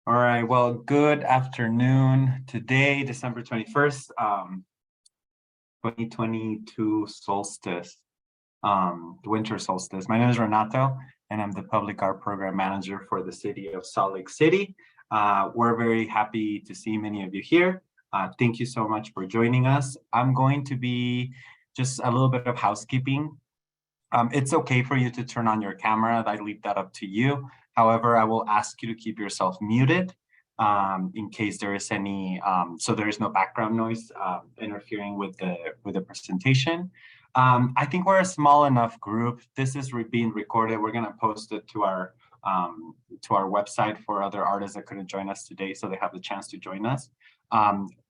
All right, well, good afternoon. Today, December 21st, 2022 solstice, the winter solstice. My name is Renato, and I'm the Public Art Program Manager for the city of Salt Lake City. We're very happy to see many of you here. Thank you so much for joining us. I'm going to be just a little bit of housekeeping. It's okay for you to turn on your camera. I leave that up to you. However, I will ask you to keep yourself muted in case there is any, so there is no background noise interfering with the presentation. I think we're a small enough group. This is being recorded. We're gonna post it to our website for other artists that couldn't join us today, so they have the chance to join us.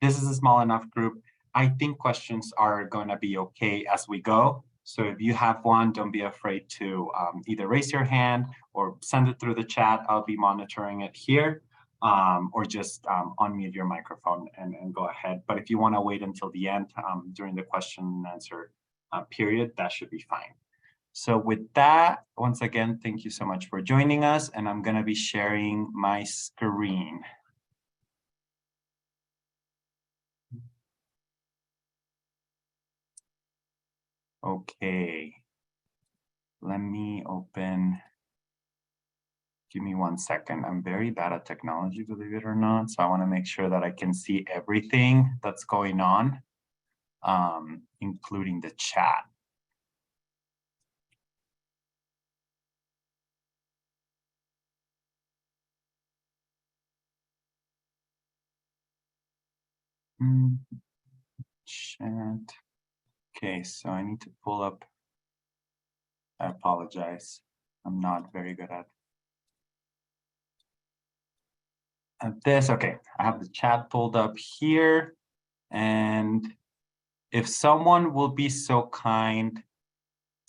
This is a small enough group. I think questions are gonna be okay as we go. So if you have one, don't be afraid to either raise your hand or send it through the chat. I'll be monitoring it here, or just unmute your microphone and go ahead. But if you want to wait until the end during the question and answer period, that should be fine. So with that, once again, thank you so much for joining us. And I'm going to be sharing my screen. Okay, let me open. Give me 1 second. I'm very bad at technology, believe it or not. So I want to make sure that I can see everything that's going on, including the chat. Chat. Okay, so I need to pull up. I apologize. I'm not very good at this. Okay, I have the chat pulled up here. And if someone will be so kind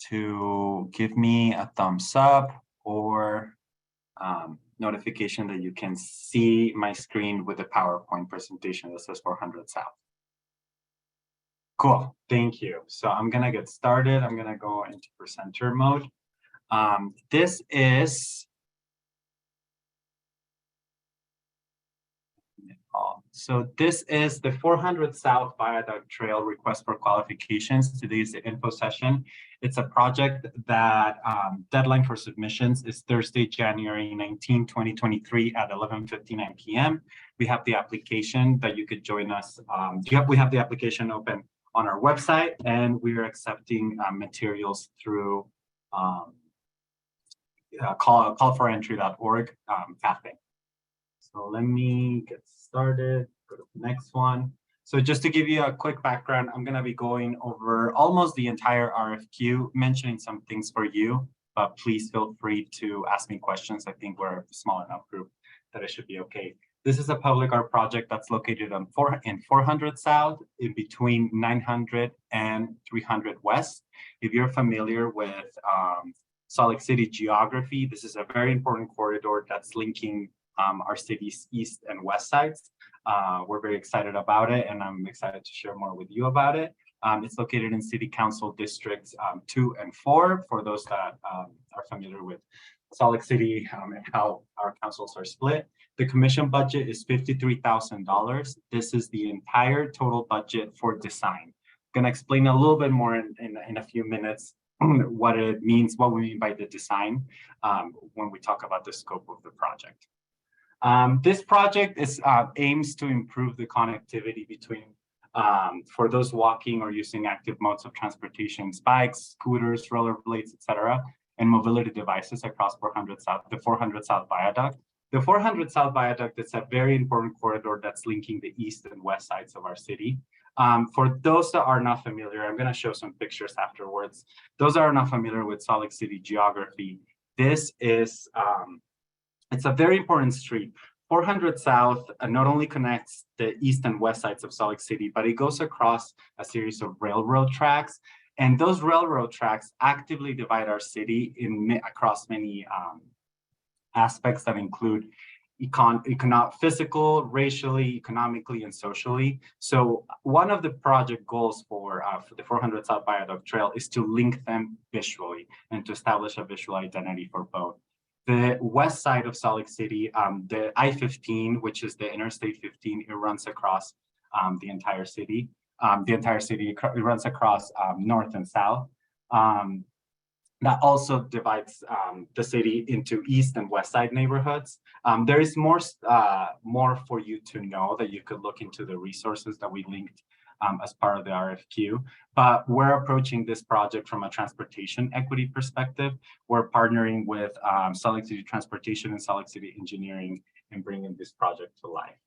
to give me a thumbs up or notification that you can see my screen with the PowerPoint presentation that says 400 South. Cool, thank you. So I'm gonna get started. I'm gonna go into presenter mode. This is the 400 South Viaduct Trail Request for Qualifications. Today's the info session. It's a project that deadline for submissions is Thursday, January 19, 2023 at 11:59 p.m. We have the application that you could join us. We have the application open on our website, and we are accepting materials through callforentry.org pathing. So let me get started, go to the next one. So just to give you a quick background, I'm gonna be going over almost the entire RFQ, mentioning some things for you, but please feel free to ask me questions. I think we're a small enough group that it should be okay. This is a public art project that's located on 400 South, in between 900 and 300 West. If you're familiar with Salt Lake City geography, this is a very important corridor that's linking our city's east and west sides. We're very excited about it, and I'm excited to share more with you about it. It's located in City Council Districts 2 and 4, for those that are familiar with Salt Lake City and how our councils are split. The commission budget is $53,000. This is the entire total budget for design. I'm gonna explain a little bit more in a few minutes what it means, what we mean by the design when we talk about the scope of the project. This project aims to improve the connectivity between, for those walking or using active modes of transportation, bikes, scooters, rollerblades, etc., and mobility devices across 400 South, the 400 South Viaduct. The 400 South Viaduct is a very important corridor that's linking the east and west sides of our city. For those that are not familiar, I'm going to show some pictures afterwards. Those that are not familiar with Salt Lake City geography, this is it's a very important street. 400 South not only connects the east and west sides of Salt Lake City, but it goes across a series of railroad tracks. And those railroad tracks actively divide our city across many aspects that include physical, racially, economically, and socially. So one of the project goals for the 400 South Viaduct Trail is to link them visually and to establish a visual identity for both. The west side of Salt Lake City, the I-15, which is the Interstate 15, it runs across the entire city. It runs across north and south. That also divides the city into east and west side neighborhoods. There is more for you to know that you could look into the resources that we linked as part of the RFQ, but we're approaching this project from a transportation equity perspective. We're partnering with Salt Lake City Transportation and Salt Lake City Engineering in bringing this project to life.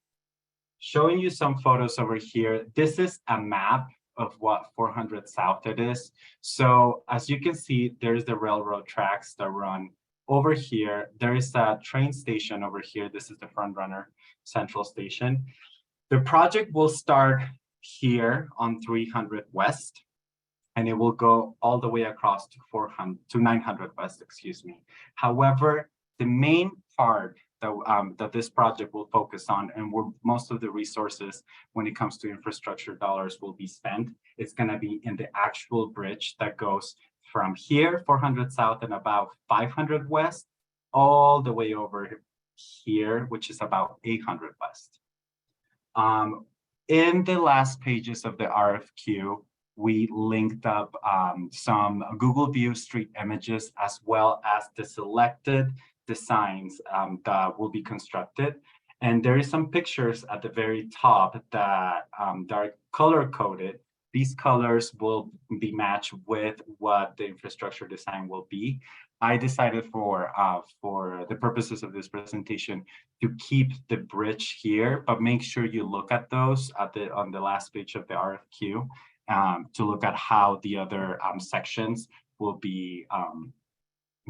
Showing you some photos over here. This is a map of what 400 South it is. So as you can see, there's the railroad tracks that run over here. There is a train station over here. This is the Front Runner Central Station. The project will start here on 300 West, and it will go all the way across to 900 West, excuse me. However, the main part that this project will focus on, and where most of the resources when it comes to infrastructure dollars will be spent, it's going to be in the actual bridge that goes from here, 400 South and about 500 West, all the way over here, which is about 800 West. In the last pages of the RFQ, we linked up some Google View Street images as well as the selected designs that will be constructed. And there is some pictures at the very top that are color-coded. These colors will be matched with what the infrastructure design will be. I decided for the purposes of this presentation to keep the bridge here, but make sure you look at those on the last page of the RFQ to look at how the other sections will be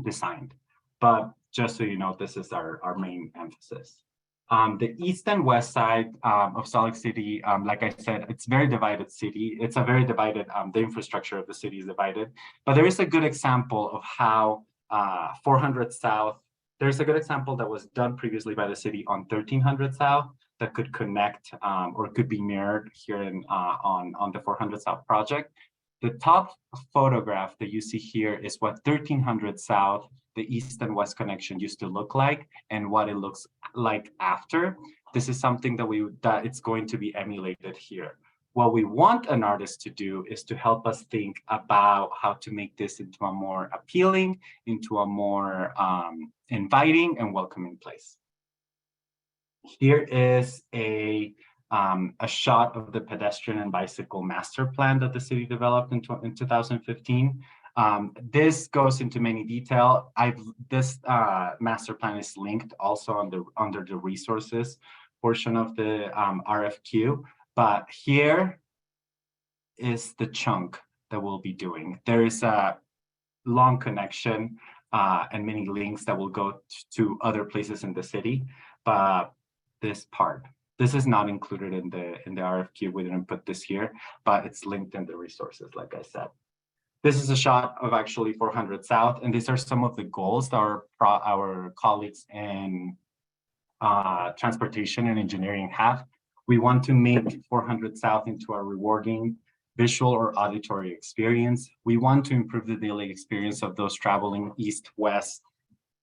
designed. But just so you know, this is our main emphasis. The east and west side of Salt Lake City, like I said, it's a very divided city. It's a very divided, the infrastructure of the city is divided. But there is a good example of how 400 South, there's a good example that was done previously by the city on 1300 South that could connect or could be mirrored here on the 400 South project. The top photograph that you see here is what 1300 South, the east and west connection used to look like and what it looks like after. This is something that it's going to be emulated here. What we want an artist to do is to help us think about how to make this into a more appealing, into a more inviting and welcoming place. Here is a shot of the pedestrian and bicycle master plan that the city developed in 2015. This goes into many detail. This master plan is linked also under the resources portion of the RFQ. But here is the chunk that we'll be doing. There is a long connection and many links that will go to other places in the city. But this part, this is not included in the RFQ. We didn't put this here, but it's linked in the resources, like I said. This is a shot of actually 400 South, and these are some of the goals that our colleagues in transportation and engineering have. We want to make 400 South into a rewarding visual or auditory experience. We want to improve the daily experience of those traveling east-west,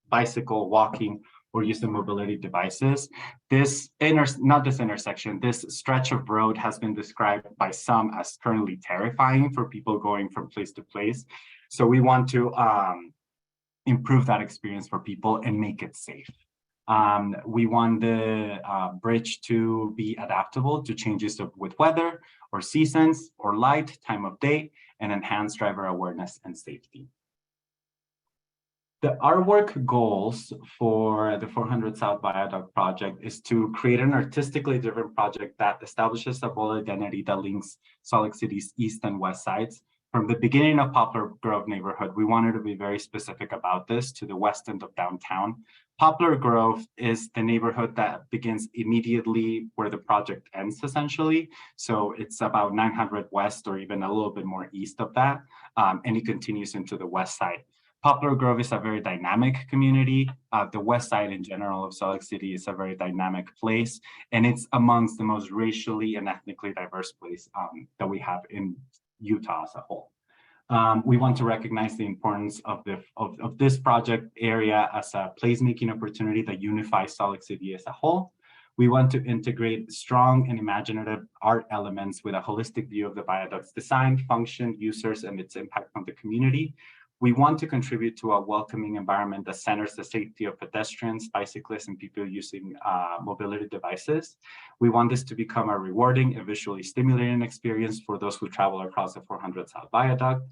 bicycle, walking, or using mobility devices. This intersection, this stretch of road has been described by some as currently terrifying for people going from place to place. So we want to improve that experience for people and make it safe. We want the bridge to be adaptable to changes with weather or seasons or light, time of day, and enhance driver awareness and safety. Our work goals for the 400 South Viaduct project is to create an artistically driven project that establishes a bold identity that links Salt Lake City's east and west sides. From the beginning of Poplar Grove neighborhood, we wanted to be very specific about this to the west end of downtown. Poplar Grove is the neighborhood that begins immediately where the project ends, essentially. So it's about 900 west or even a little bit more east of that, and it continues into the west side. Poplar Grove is a very dynamic community. The west side in general of Salt Lake City is a very dynamic place, and it's amongst the most racially and ethnically diverse place that we have in Utah as a whole. We want to recognize the importance of this project area as a placemaking opportunity that unifies Salt Lake City as a whole. We want to integrate strong and imaginative art elements with a holistic view of the viaduct's design, function, users, and its impact on the community. We want to contribute to a welcoming environment that centers the safety of pedestrians, bicyclists, and people using mobility devices. We want this to become a rewarding and visually stimulating experience for those who travel across the 400 South Viaduct.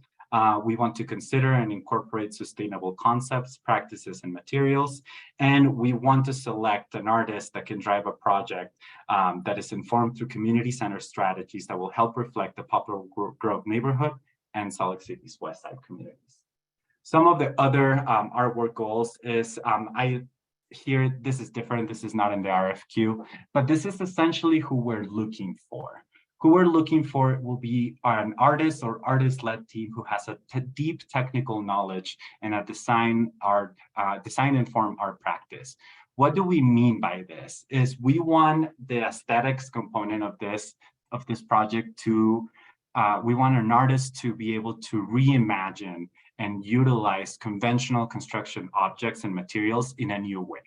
We want to consider and incorporate sustainable concepts, practices, and materials. And we want to select an artist that can drive a project that is informed through community-centered strategies that will help reflect the Poplar Grove neighborhood and Salt Lake City's West Side communities. Some of the other artwork goals is, here, this is different, this is not in the RFQ, but this is essentially who we're looking for. Who we're looking for will be an artist or artist-led team who has a deep technical knowledge and a design-informed art practice. What do we mean by this? Is we want the aesthetics component of this project to, we want an artist to be able to reimagine and utilize conventional construction objects and materials in a new way.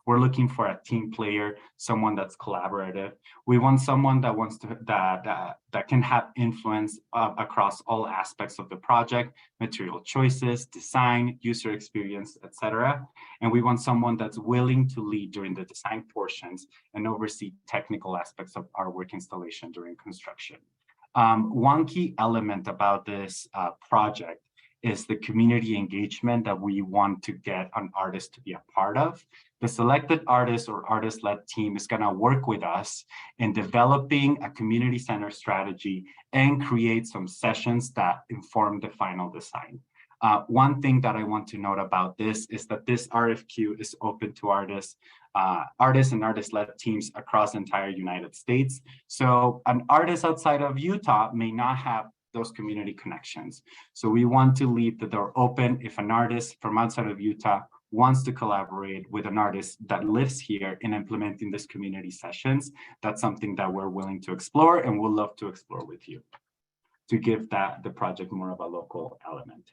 We're looking for a team player, someone that's collaborative. We want someone that wants to that can have influence across all aspects of the project, material choices, design, user experience, etc. And we want someone that's willing to lead during the design portions and oversee technical aspects of our work installation during construction. One key element about this project is the community engagement that we want to get an artist to be a part of. The selected artist or artist-led team is going to work with us in developing a community-centered strategy and create some sessions that inform the final design. One thing that I want to note about this is that this RFQ is open to artists and artist-led teams across the entire United States. So an artist outside of Utah may not have those community connections. So we want to leave the door open if an artist from outside of Utah wants to collaborate with an artist that lives here in implementing these community sessions. That's something that we're willing to explore and we'll love to explore with you to give the project more of a local element.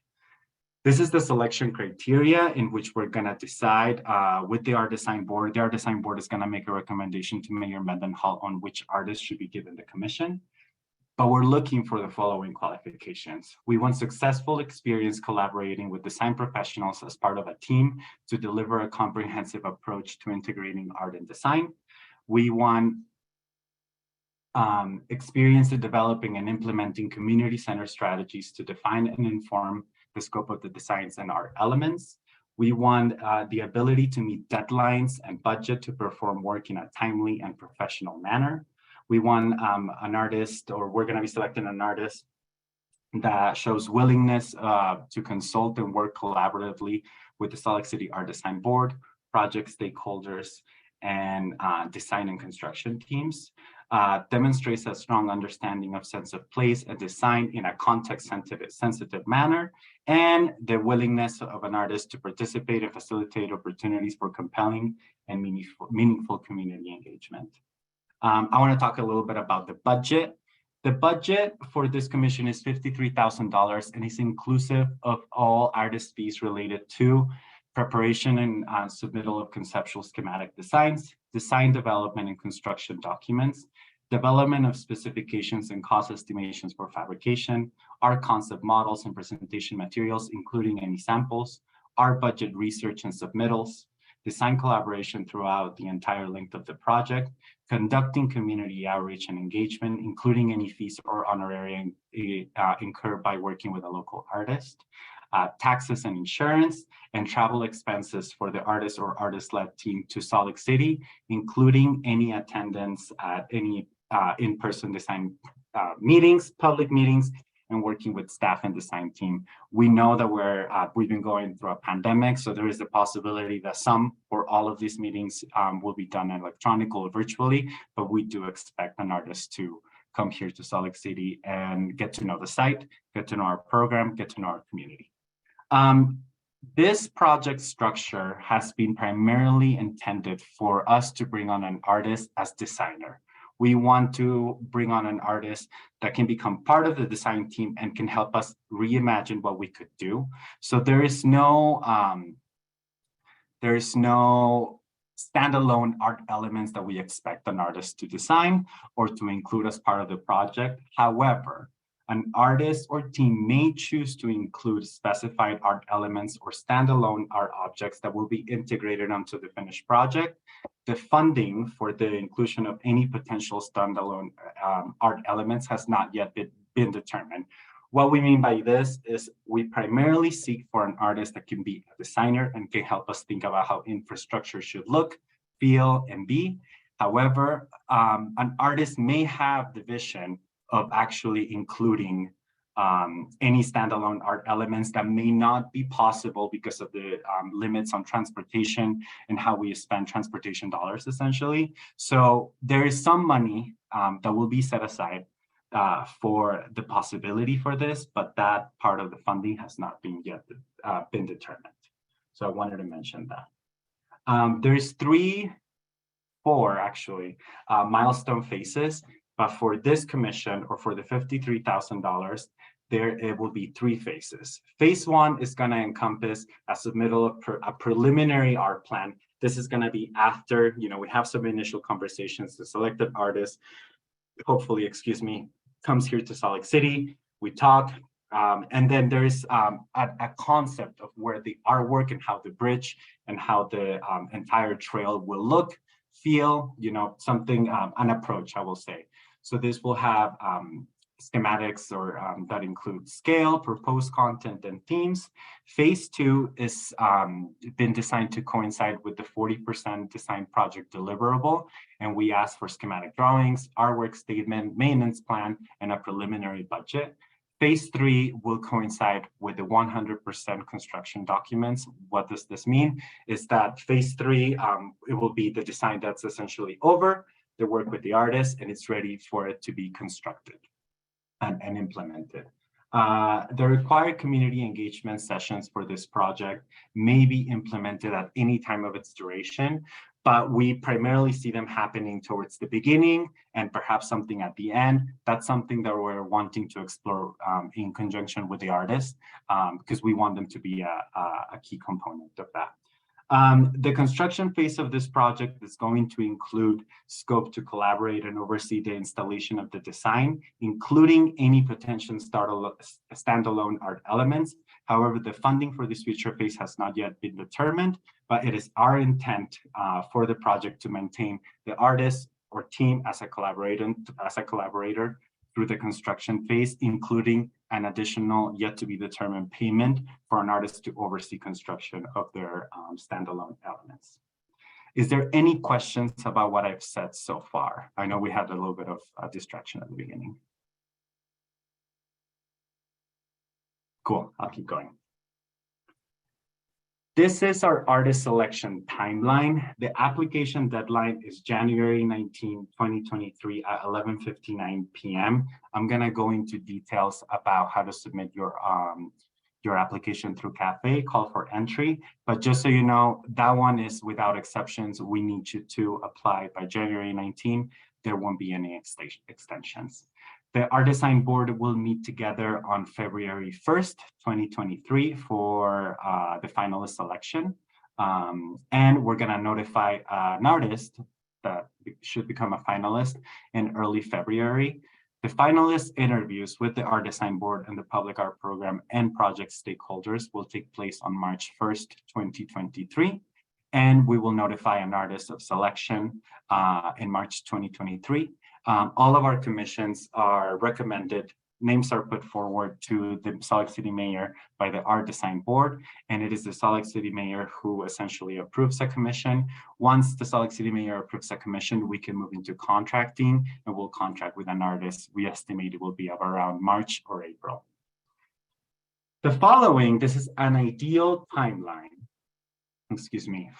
This is the selection criteria in which we're going to decide with the Art Design Board. The Art Design Board is going to make a recommendation to Mayor Mendenhall on which artist should be given the commission. But we're looking for the following qualifications. We want successful experience collaborating with design professionals as part of a team to deliver a comprehensive approach to integrating art and design. We want experience in developing and implementing community-centered strategies to define and inform the scope of the designs and art elements. We want the ability to meet deadlines and budget to perform work in a timely and professional manner. We want an artist, or we're going to be selecting an artist that shows willingness to consult and work collaboratively with the Salt Lake City Art Design Board, project stakeholders, and design and construction teams. Demonstrates a strong understanding of sense of place and design in a context-sensitive manner, and the willingness of an artist to participate and facilitate opportunities for compelling and meaningful community engagement. I want to talk a little bit about the budget. The budget for this commission is $53,000 and is inclusive of all artist fees related to preparation and submittal of conceptual schematic designs, design development and construction documents, development of specifications and cost estimations for fabrication, art concept models and presentation materials, including any samples, art budget research and submittals, design collaboration throughout the entire length of the project, conducting community outreach and engagement, including any fees or honorarium incurred by working with a local artist, taxes and insurance, and travel expenses for the artist or artist-led team to Salt Lake City, including any attendance at any in-person design meetings, public meetings, and working with staff and design team. We know that we've been going through a pandemic, so there is a possibility that some or all of these meetings will be done electronically or virtually, but we do expect an artist to come here to Salt Lake City and get to know the site, get to know our program, get to know our community. This project structure has been primarily intended for us to bring on an artist as designer. We want to bring on an artist that can become part of the design team and can help us reimagine what we could do. So there is no standalone art elements that we expect an artist to design or to include as part of the project. However, an artist or team may choose to include specified art elements or standalone art objects that will be integrated onto the finished project. The funding for the inclusion of any potential standalone art elements has not yet been determined. What we mean by this is we primarily seek for an artist that can be a designer and can help us think about how infrastructure should look, feel, and be. However, an artist may have the vision of actually including any standalone art elements that may not be possible because of the limits on transportation and how we spend transportation dollars, essentially. So there is some money that will be set aside for the possibility for this, but that part of the funding has not been yet been determined. So I wanted to mention that. There's four actually milestone phases, but for this commission or for the $53,000, it will be 3 phases. Phase 1 is going to encompass a submittal of a preliminary art plan. This is going to be after, we have some initial conversations. The selected artist, hopefully, comes here to Salt Lake City. We talk, and then there is a concept of where the artwork and how the bridge and how the entire trail will look, feel, something, an approach, I will say. So this will have schematics or that include scale, proposed content, and themes. Phase 2 is been designed to coincide with the 40% design project deliverable, and we ask for schematic drawings, artwork statement, maintenance plan, and a preliminary budget. Phase 3 will coincide with the 100% construction documents. What does this mean? Is that phase 3, it will be the design that's essentially over, the work with the artist, and it's ready for it to be constructed and implemented. The required community engagement sessions for this project may be implemented at any time of its duration, but we primarily see them happening towards the beginning and perhaps something at the end. That's something that we're wanting to explore in conjunction with the artist, because we want them to be a key component of that. The construction phase of this project is going to include scope to collaborate and oversee the installation of the design, including any potential standalone art elements. However, the funding for this future phase has not yet been determined, but it is our intent for the project to maintain the artist or team as a collaborator through the construction phase, including an additional yet to be determined payment for an artist to oversee construction of their standalone elements. Is there any questions about what I've said so far? I know we had a little bit of a distraction at the beginning. Cool, I'll keep going. This is our artist selection timeline. The application deadline is January 19, 2023 at 11:59 p.m. I'm gonna go into details about how to submit your application through CAFE, call for entry. But just so you know, that one is without exceptions. We need you to apply by January 19. There won't be any extensions. The Art Design Board will meet together on February 1st, 2023 for the finalist selection. And we're gonna notify an artist that should become a finalist in early February. The finalist interviews with the Art Design Board and the Public Art Program and project stakeholders will take place on March 1st, 2023. And we will notify an artist of selection in March 2023. All of our commissions are recommended. Names are put forward to the Salt Lake City Mayor by the Art Design Board, and it is the Salt Lake City Mayor who essentially approves a commission. Once the Salt Lake City Mayor approves a commission, we can move into contracting, and we'll contract with an artist. We estimate it will be of around March or April. The following, this is an ideal timeline,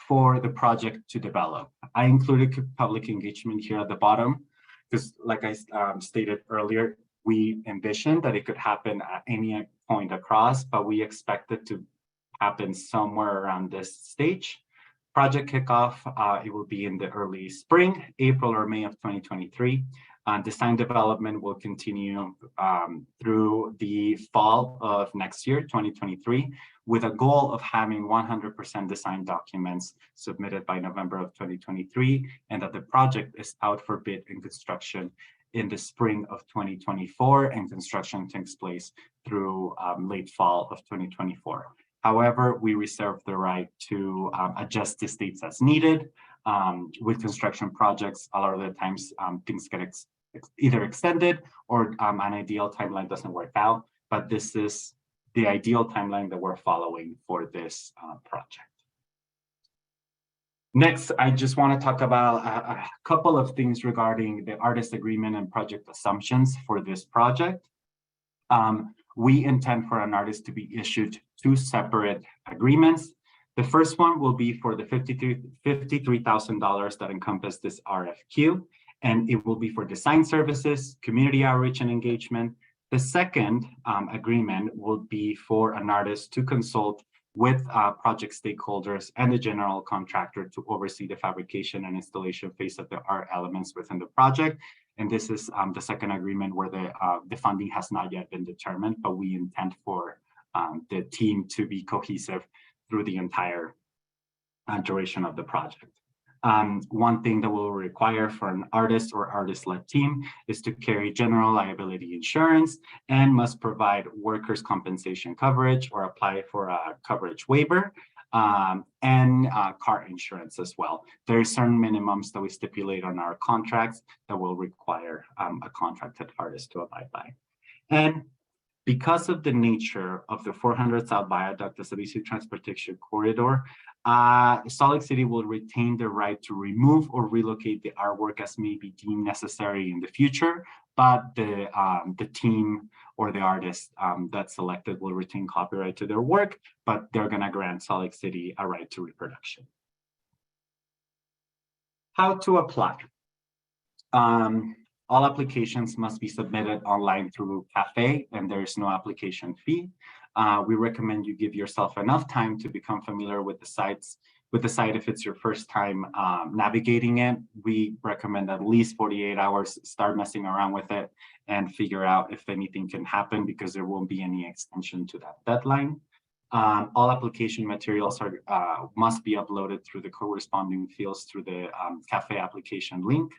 for the project to develop. I included public engagement here at the bottom, because like I stated earlier, we envisioned that it could happen at any point across, but we expect it to happen somewhere around this stage. Project kickoff, it will be in the early spring, April or May of 2023. Design development will continue through the fall of next year, 2023, with a goal of having 100% design documents submitted by November of 2023, and that the project is out for bid and construction in the spring of 2024, and construction takes place through late fall of 2024. However, we reserve the right to adjust the dates as needed. With construction projects, a lot of the times things get either extended or an ideal timeline doesn't work out, but this is the ideal timeline that we're following for this project. Next, I just want to talk about a couple of things regarding the artist agreement and project assumptions for this project. We intend for an artist to be issued 2 separate agreements. The first one will be for the $53,000 that encompass this RFQ, and it will be for design services, community outreach and engagement. The second agreement will be for an artist to consult with project stakeholders and the general contractor to oversee the fabrication and installation phase of the art elements within the project. And this is the second agreement where the funding has not yet been determined, but we intend for the team to be cohesive through the entire duration of the project. One thing that will require for an artist or artist-led team is to carry general liability insurance and must provide workers' compensation coverage or apply for a coverage waiver, and car insurance as well. There are certain minimums that we stipulate on our contracts that will require a contracted artist to abide by. And because of the nature of the 400 South Viaduct as a basic transportation corridor, Salt Lake City will retain the right to remove or relocate the artwork as may be deemed necessary in the future, but the team or the artist that's selected will retain copyright to their work, but they're gonna grant Salt Lake City a right to reproduction. How to apply? All applications must be submitted online through Cafe, and there is no application fee. We recommend you give yourself enough time to become familiar with the site if it's your first time navigating it. We recommend at least 48 hours, start messing around with it and figure out if anything can happen, because there won't be any extension to that deadline. All application materials must be uploaded through the corresponding fields through the Cafe application link.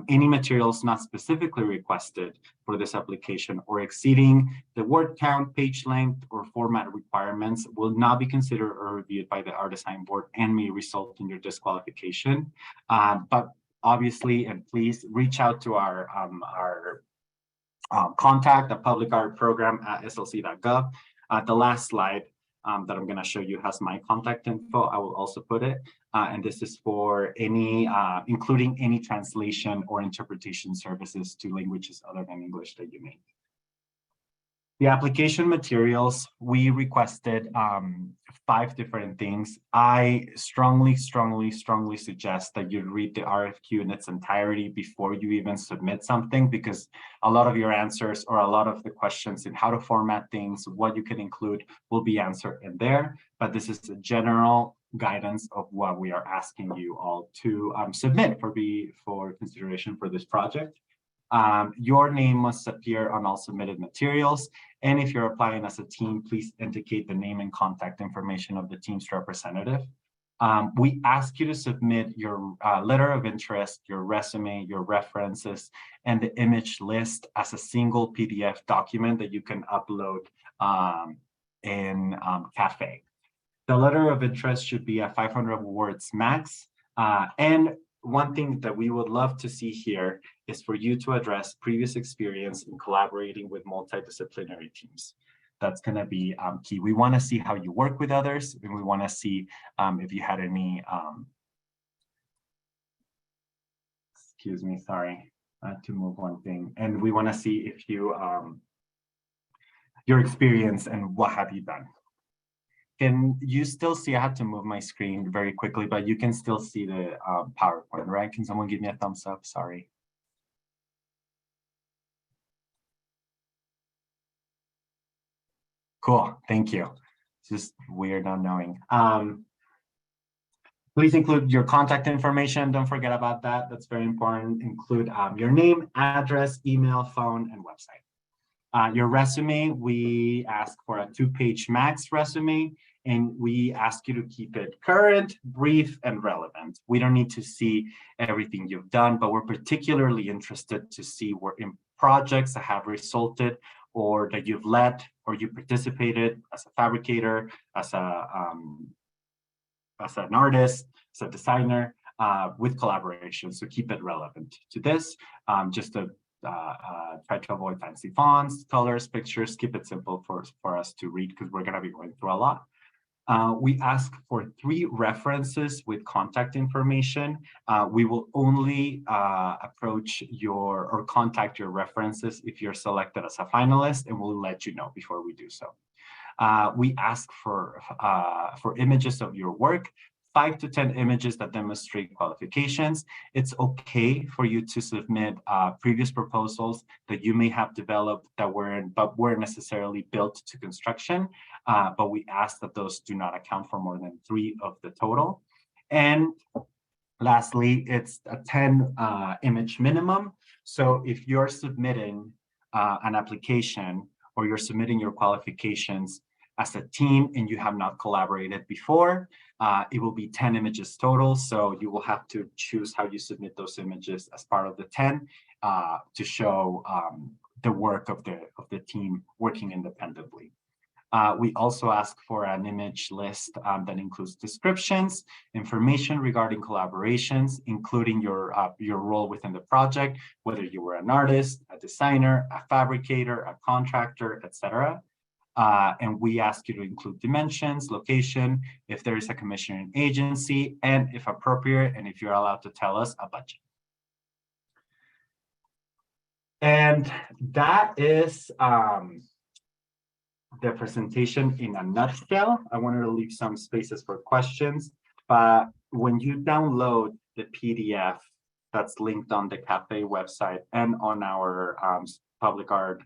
Any materials not specifically requested for this application or exceeding the word count, page length, or format requirements will not be considered or reviewed by the Art Design Board and may result in your disqualification. But obviously, and please reach out to our contact, the public art program at slc.gov. The last slide that I'm going to show you has my contact info. I will also put it. And this is for any, including any translation or interpretation services to languages other than English that you need. The application materials, we requested 5 different things. I strongly suggest that you read the RFQ in its entirety before you even submit something, because a lot of your answers or a lot of the questions in how to format things, what you can include, will be answered in there. But this is a general guidance of what we are asking you all to submit for consideration for this project. Your name must appear on all submitted materials. And if you're applying as a team, please indicate the name and contact information of the team's representative. We ask you to submit your letter of interest, your resume, your references, and the image list as a single PDF document that you can upload in Cafe. The letter of interest should be at 500 words max. And one thing that we would love to see here is for you to address previous experience in collaborating with multidisciplinary teams. That's going to be key. We want to see how you work with others, and we want to see if you had any, excuse me, sorry, I had to move one thing. And we want to see if you, your experience and what have you done. Can you still see? I had to move my screen very quickly, but you can still see the PowerPoint, right? Can someone give me a thumbs up? Sorry. Cool, thank you. It's just weird not knowing. Please include your contact information. Don't forget about that. That's very important. Include your name, address, email, phone, and website. Your resume, we ask for a 2-page max resume, and we ask you to keep it current, brief, and relevant. We don't need to see everything you've done, but we're particularly interested to see where in projects that have resulted or that you've led or you participated as a fabricator, as an artist, as a designer, with collaboration. So keep it relevant to this. Just to try to avoid fancy fonts, colors, pictures, keep it simple for us to read because we're going to be going through a lot. We ask for 3 references with contact information. We will only approach or contact your references if you're selected as a finalist, and we'll let you know before we do so. We ask for images of your work, 5 to 10 images that demonstrate qualifications. It's okay for you to submit previous proposals that you may have developed that weren't necessarily built to construction, but we ask that those do not account for more than 3 of the total. And lastly, it's a 10 image minimum. So if you're submitting an application or you're submitting your qualifications as a team and you have not collaborated before, it will be 10 images total. So you will have to choose how you submit those images as part of the 10 to show the work of the team working independently. We also ask for an image list that includes descriptions, information regarding collaborations, including your role within the project, whether you were an artist, a designer, a fabricator, a contractor, etc. And we ask you to include dimensions, location, if there is a commissioning agency, and if appropriate, and if you're allowed to tell us, a budget. And that is the presentation in a nutshell. I wanted to leave some spaces for questions, but when you download the PDF that's linked on the CAFE website and on our public art,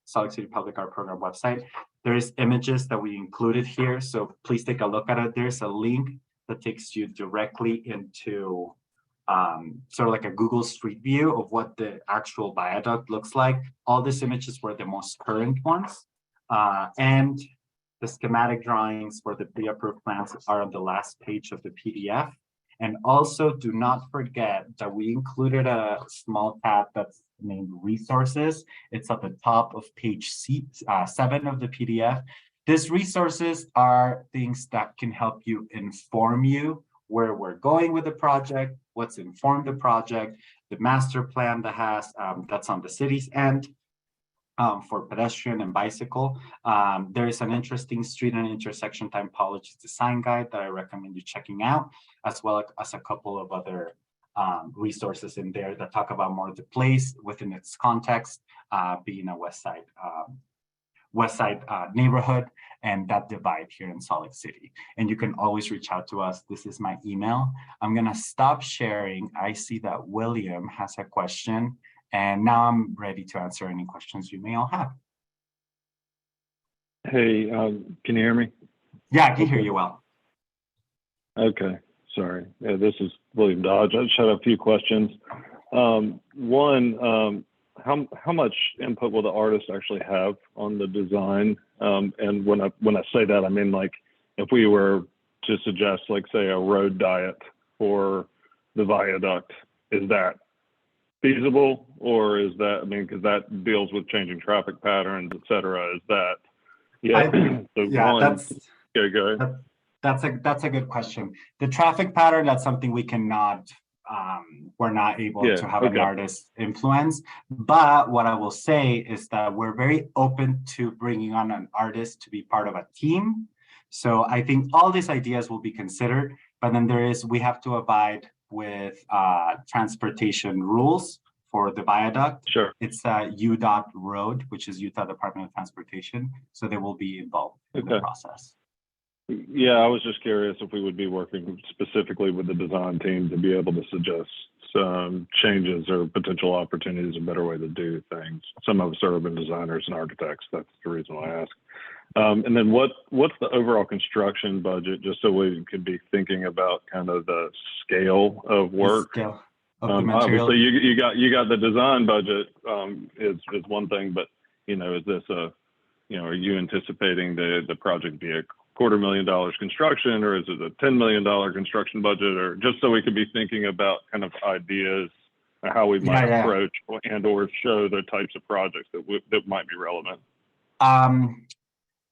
Salt Lake City Public Art Program website, there is images that we included here. So please take a look at it. There's a link that takes you directly into sort of like a Google Street View of what the actual viaduct looks like. All these images were the most current ones. And the schematic drawings for the pre-approved plans are on the last page of the PDF. And also do not forget that we included a small tab that's named resources. It's at the top of page 7 of the PDF. These resources are things that can help you inform you where we're going with the project, what's informed the project, the master plan that has that's on the city's end. For pedestrian and bicycle. There is an interesting street and intersection typology design guide that I recommend you checking out, as well as a couple of other resources in there that talk about more of the place within its context, being a West Side neighborhood and that divide here in Salt Lake City. And you can always reach out to us. This is my email. I'm gonna stop sharing. I see that William has a question. And now I'm ready to answer any questions you may all have. Hey, can you hear me? Yeah, I can hear you well. Okay, sorry. Yeah, this is William Dodge. I just had a few questions. One, how much input will the artist actually have on the design? And when I say that, I mean, like, if we were to suggest, like, say, a road diet for the viaduct, is that feasible, or is that, I mean, because that deals with changing traffic patterns, et cetera, is that, that's a good question. The traffic pattern, that's something we cannot, we're not able to have an artist influence. But what I will say is that we're very open to bringing on an artist to be part of a team. So I think all these ideas will be considered, but then we have to abide with transportation rules for the viaduct. Sure. It's UDOT road, which is Utah Department of Transportation. So they will be involved in the process. Yeah, I was just curious if we would be working specifically with the design team to be able to suggest some changes or potential opportunities, a better way to do things. Some of us are urban designers and architects. That's the reason why I ask. And then what's the overall construction budget, just so we could be thinking about kind of the scale of work? The scale of the material. Obviously, you got the design budget is one thing, but is this are you anticipating the project be a $250,000 construction, or is it a $10 million construction budget, or just so we could be thinking about kind of ideas of how we might approach and or show the types of projects that might be relevant?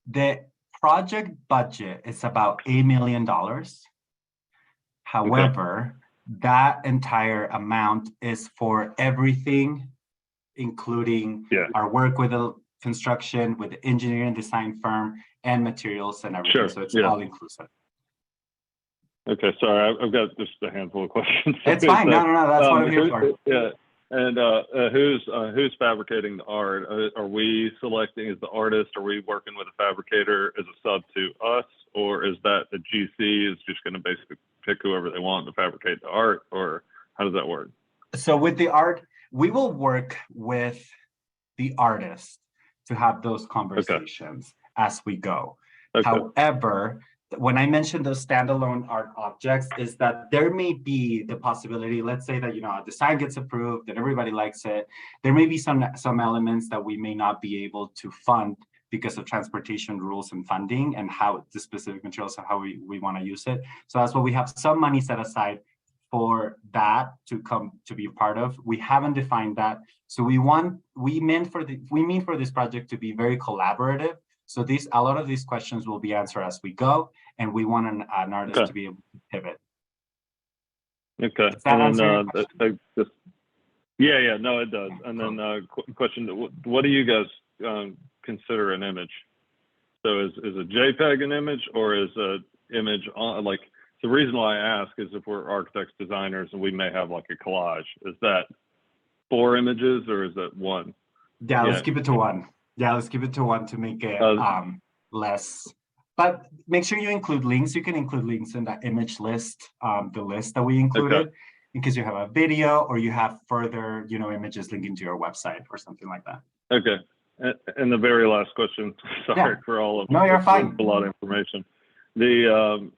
The project budget is about $8 million. However, that entire amount is for everything, including our work with the construction, with the engineering design firm, and materials and everything. Sure. So it's all inclusive. Okay, sorry, I've got just a handful of questions. It's fine. No, that's what I'm here for. Yeah. And who's fabricating the art? Are we selecting as the artist? Are we working with a fabricator as a sub to us, or is that the GC is just going to basically pick whoever they want to fabricate the art, or how does that work? So with the art, we will work with the artist to have those conversations as we go. However, when I mentioned those standalone art objects, is that there may be the possibility, let's say that, a design gets approved and everybody likes it. There may be some elements that we may not be able to fund because of transportation rules and funding and how the specific materials and how we want to use it. So that's why we have some money set aside for that to come to be a part of. We haven't defined that. So we mean for this project to be very collaborative. So a lot of these questions will be answered as we go, and we want an artist to be able to pivot. Okay. And then no, it does. And then question: what do you guys consider an image? So is a JPEG an image, or is an image on like? The reason why I ask is if we're architects, designers, and we may have like a collage. Is that 4 images, or is that 1? Yeah, let's keep it to 1. Yeah, let's keep it to 1 to make it less. But make sure you include links. You can include links in that image list, the list that we included, in case you have a video or you have further, images linking to your website or something like that. Okay. And the very last question. Sorry for all of. No, you're fine. A lot of information. The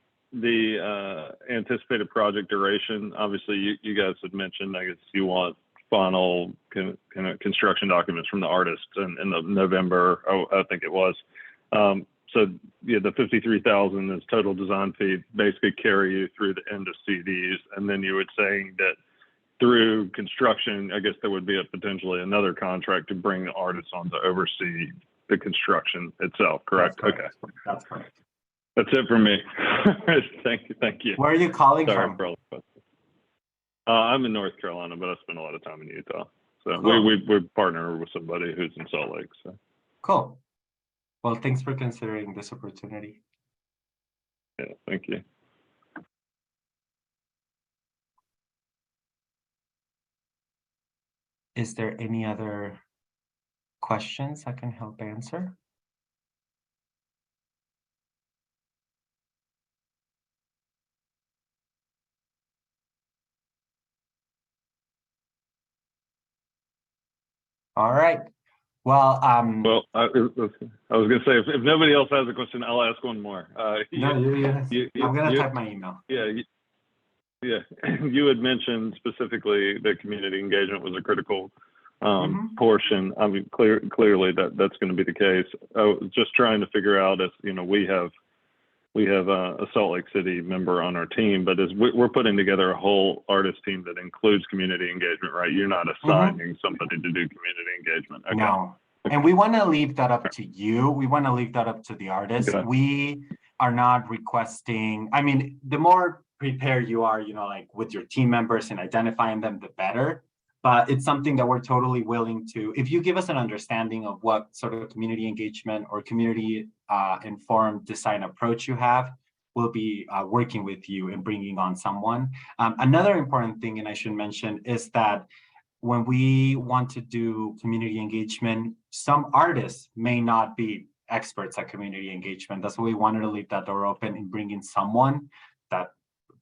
anticipated project duration. Obviously, you guys had mentioned. I guess you want final kind of construction documents from the artist in November. I think it was. So the $53,000 is total design fee, basically carry you through the end of CDs, and then you were saying that through construction, I guess there would be potentially another contract to bring the artist on to oversee the construction itself. Correct? That's correct. Okay. That's correct. That's it for me. Thank you. Where are you calling Sorry from? For all the questions. I'm in North Carolina, but I spend a lot of time in Utah. So we partner with somebody who's in Salt Lake. So cool. Well, thanks for considering this opportunity. Yeah, thank you. Is there any other questions I can help answer? All right. Well, I was going to say, if nobody else has a question, I'll ask one more. I'm going to type my email. Yeah. You had mentioned specifically that community engagement was a critical portion. I mean, clearly that's going to be the case. I was just trying to figure out if, we have a Salt Lake City member on our team, but as we're putting together a whole artist team that includes community engagement, right? You're not assigning somebody to do community engagement. Okay. No, and we want to leave that up to you. We want to leave that up to the artist. Okay. We are not requesting, I mean, the more prepared you are, like with your team members and identifying them, the better. But it's something that we're totally willing to, if you give us an understanding of what sort of community engagement or community informed design approach you have, we'll be working with you and bringing on someone. Another important thing, and I should mention, is that when we want to do community engagement, some artists may not be experts at community engagement. That's why we wanted to leave that door open and bring in someone that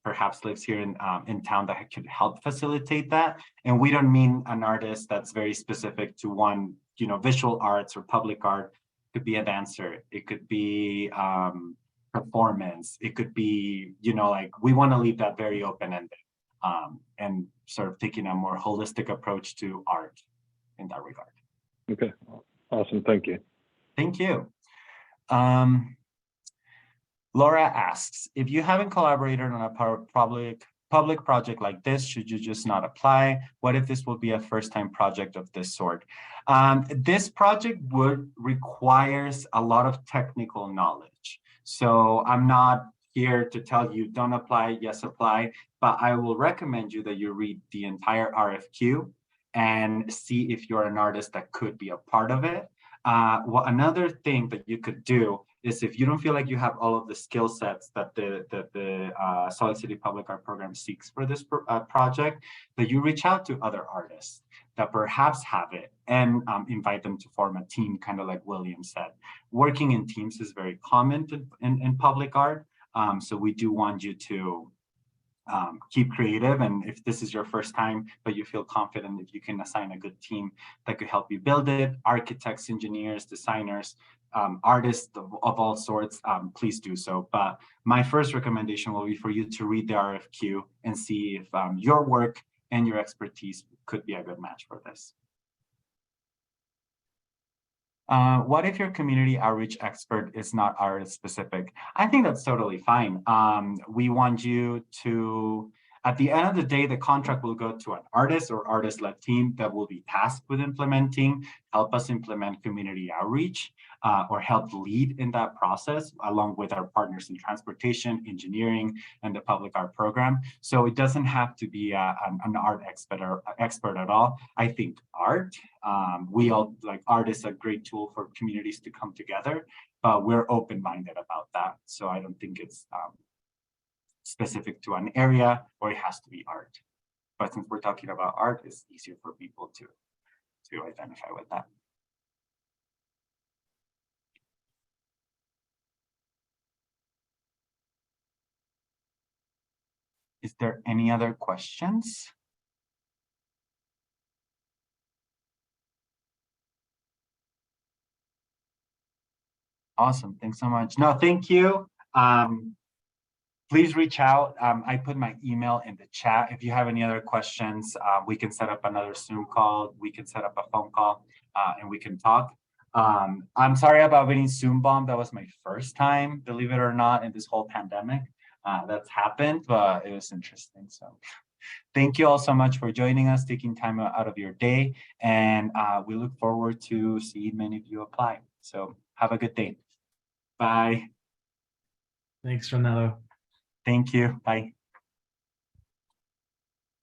perhaps lives here in town that could help facilitate that. And we don't mean an artist that's very specific to one, visual arts or public art. could be a dancer, it could be performance, it could be, like we want to leave that very open-ended and sort of taking a more holistic approach to art in that regard. Okay, awesome, thank you. Thank you. Laura asks, if you haven't collaborated on a public project like this, should you just not apply? What if this will be a first-time project of this sort? This project requires a lot of technical knowledge. So I'm not here to tell you don't apply, yes, apply, but I will recommend you that you read the entire RFQ and see if you're an artist that could be a part of it. Another thing that you could do is, if you don't feel like you have all of the skill sets that the Salt Lake City Public Art Program seeks for this project, that you reach out to other artists that perhaps have it and invite them to form a team, kind of like William said. Working in teams is very common in public art, so we do want you to keep creative, and if this is your first time but you feel confident that you can assign a good team that could help you build it, architects, engineers, designers, artists of all sorts, please do so. But my first recommendation will be for you to read the RFQ and see if your work and your expertise could be a good match for this. What if your community outreach expert is not artist specific? I think that's totally fine. We want you to, at the end of the day, the contract will go to an artist or artist-led team that will be tasked with implementing, help us implement community outreach, or help lead in that process, along with our partners in transportation, engineering, and the public art program. So it doesn't have to be an art expert at all. I think art, art is a great tool for communities to come together, but we're open-minded about that. So I don't think it's specific to an area or it has to be art. But since we're talking about art, it's easier for people to identify with that. Is there any other questions? Awesome, thanks so much. No, thank you. Please reach out. I put my email in the chat. If you have any other questions, we can set up another Zoom call. We can set up a phone call and we can talk. I'm sorry about being Zoom bombed. That was my first time, believe it or not, in this whole pandemic. That's happened, but it was interesting. So thank you all so much for joining us, taking time out of your day. And we look forward to seeing many of you apply. So have a good day. Bye. Thanks, Renato. Thank you. Bye.